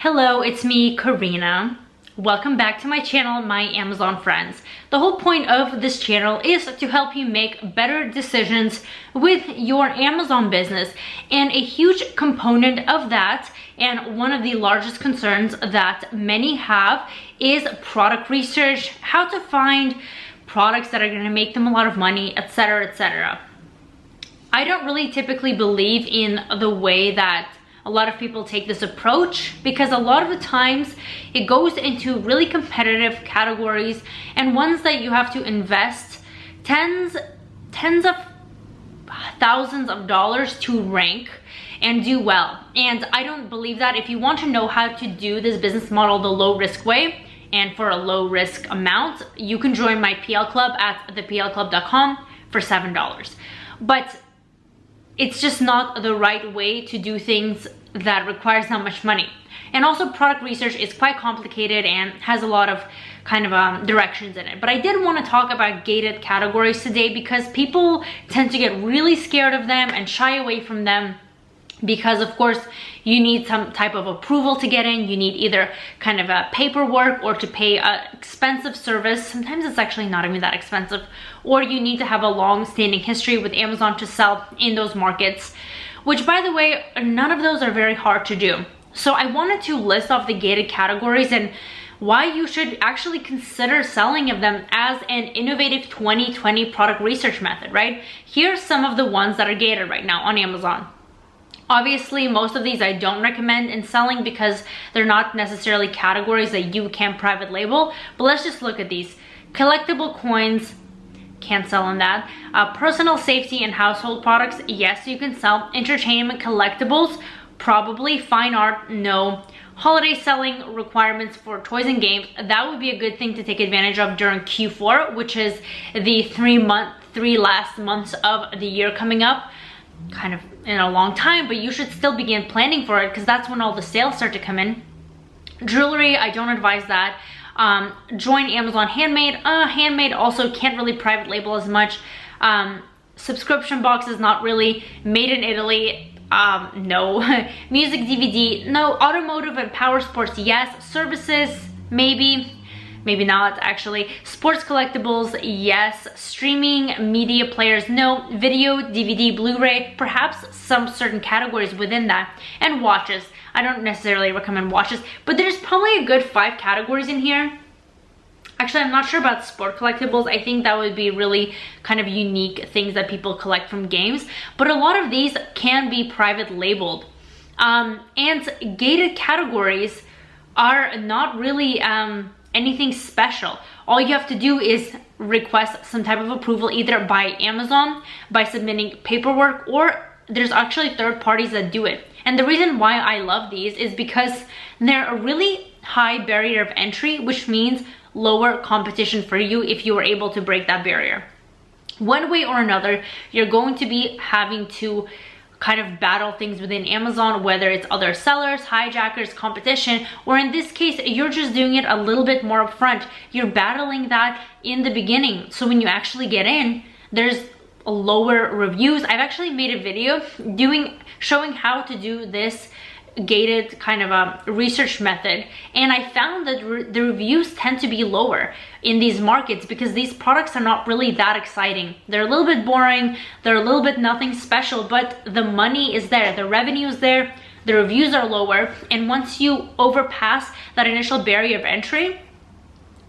Hello, it's me, Karina. Welcome back to my channel, My Amazon Friends. The whole point of this channel is to help you make better decisions with your Amazon business. And a huge component of that, and one of the largest concerns that many have, is product research, how to find products that are going to make them a lot of money, etc., etc. I don't really typically believe in the way that a lot of people take this approach, because a lot of the times it goes into really competitive categories and ones that you have to invest tens of thousands of dollars to rank and do well. And I don't believe that. If you want to know how to do this business model the low risk way and for a low risk amount, you can join my PL Club at theplclub.com for $7. But it's just not the right way to do things that requires that much money. And also, product research is quite complicated and has a lot of directions in it. But I did want to talk about gated categories today, because people tend to get really scared of them and shy away from them, because of course you need some type of approval to get in. You need either kind of a paperwork or to pay an expensive service. Sometimes it's actually not even that expensive. Or you need to have a long-standing history with Amazon to sell in those markets, which, by the way, none of those are very hard to do. So I wanted to list off the gated categories and why you should actually consider selling of them as an innovative 2020 product research method, right? Here's some of the ones that are gated right now on Amazon. Obviously, most of these I don't recommend in selling because they're not necessarily categories that you can private label. But let's just look at these. Collectible coins, can't sell on that. Personal safety and household products, yes, you can sell. Entertainment collectibles, probably. Fine art, no. Holiday selling requirements for toys and games, that would be a good thing to take advantage of during Q4, which is the three last months of the year coming up. Kind of in a long time, but you should still begin planning for it, because that's when all the sales start to come in. Jewelry, I don't advise that. Join Amazon Handmade. Handmade also can't really private label as much. Subscription boxes, not really. Made in Italy, no. Music DVD, no. Automotive and power sports, yes. Services, maybe not actually. Sports collectibles, yes. Streaming media players, no. Video, DVD, Blu-ray, perhaps some certain categories within that. And watches, I don't necessarily recommend watches, but there's probably a good 5 categories in here. Actually, I'm not sure about sport collectibles. I think that would be really kind of unique things that people collect from games, but a lot of these can be private labeled. And gated categories are not really anything special. All you have to do is request some type of approval, either by Amazon, by submitting paperwork, or there's actually third parties that do it. And the reason why I love these is because they're a really high barrier of entry, which means lower competition for you if you were able to break that barrier. One way or another, you're going to be having to kind of battle things within Amazon, whether it's other sellers, hijackers, competition, or in this case, you're just doing it a little bit more upfront. You're battling that in the beginning. So when you actually get in, there's lower reviews. I've actually made a video showing how to do this gated kind of a research method, and I found that the reviews tend to be lower in these markets because these products are not really that exciting. They're a little bit boring, they're a little bit nothing special, but the money is there, the revenue is there, the reviews are lower, and once you overpass that initial barrier of entry,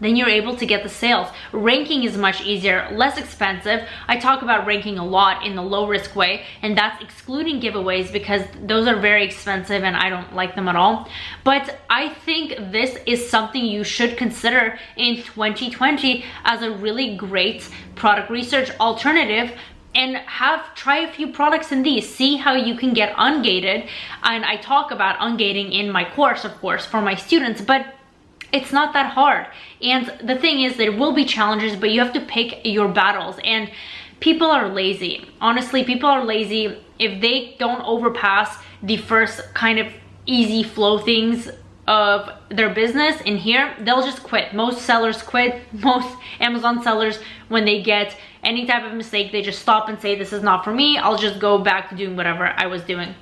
then you're able to get the sales. Ranking is much easier, less expensive. I talk about ranking a lot in the low risk way, and that's excluding giveaways because those are very expensive and I don't like them at all. But I think this is something you should consider in 2020 as a really great product research alternative, and try a few products in these, see how you can get ungated. And I talk about ungating in my course, of course, for my students, but it's not that hard. And the thing is, there will be challenges, but you have to pick your battles. And people are lazy. Honestly, people are lazy. If they don't overpass the first kind of easy flow things of their business in here, they'll just quit. Most sellers quit. Most Amazon sellers, when they get any type of mistake, they just stop and say, this is not for me. I'll just go back to doing whatever I was doing.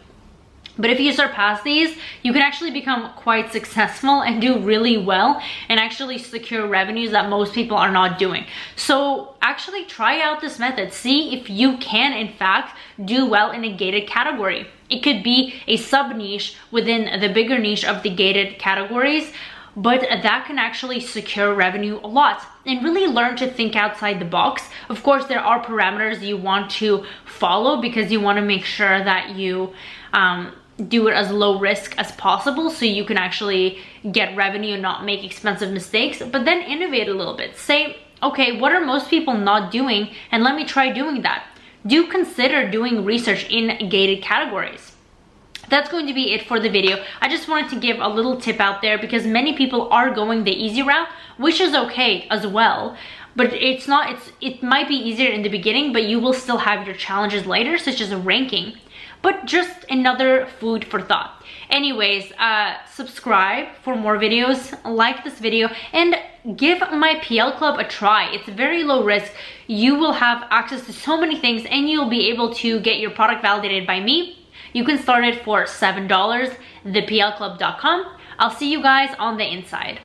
But if you surpass these, you can actually become quite successful and do really well and actually secure revenues that most people are not doing. So actually try out this method. See if you can, in fact, do well in a gated category. It could be a sub niche within the bigger niche of the gated categories, but that can actually secure revenue a lot. And really learn to think outside the box. Of course, there are parameters you want to follow because you want to make sure that you do it as low risk as possible so you can actually get revenue and not make expensive mistakes. But then innovate a little bit. Say, okay, what are most people not doing? And let me try doing that. Do consider doing research in gated categories. That's going to be it for the video. I just wanted to give a little tip out there because many people are going the easy route, which is okay as well. But it might be easier in the beginning, but you will still have your challenges later, such as ranking. But just another food for thought. Anyways, subscribe for more videos, like this video, and give my PL Club a try. It's very low risk. You will have access to so many things and you'll be able to get your product validated by me. You can start it for $7, theplclub.com. I'll see you guys on the inside.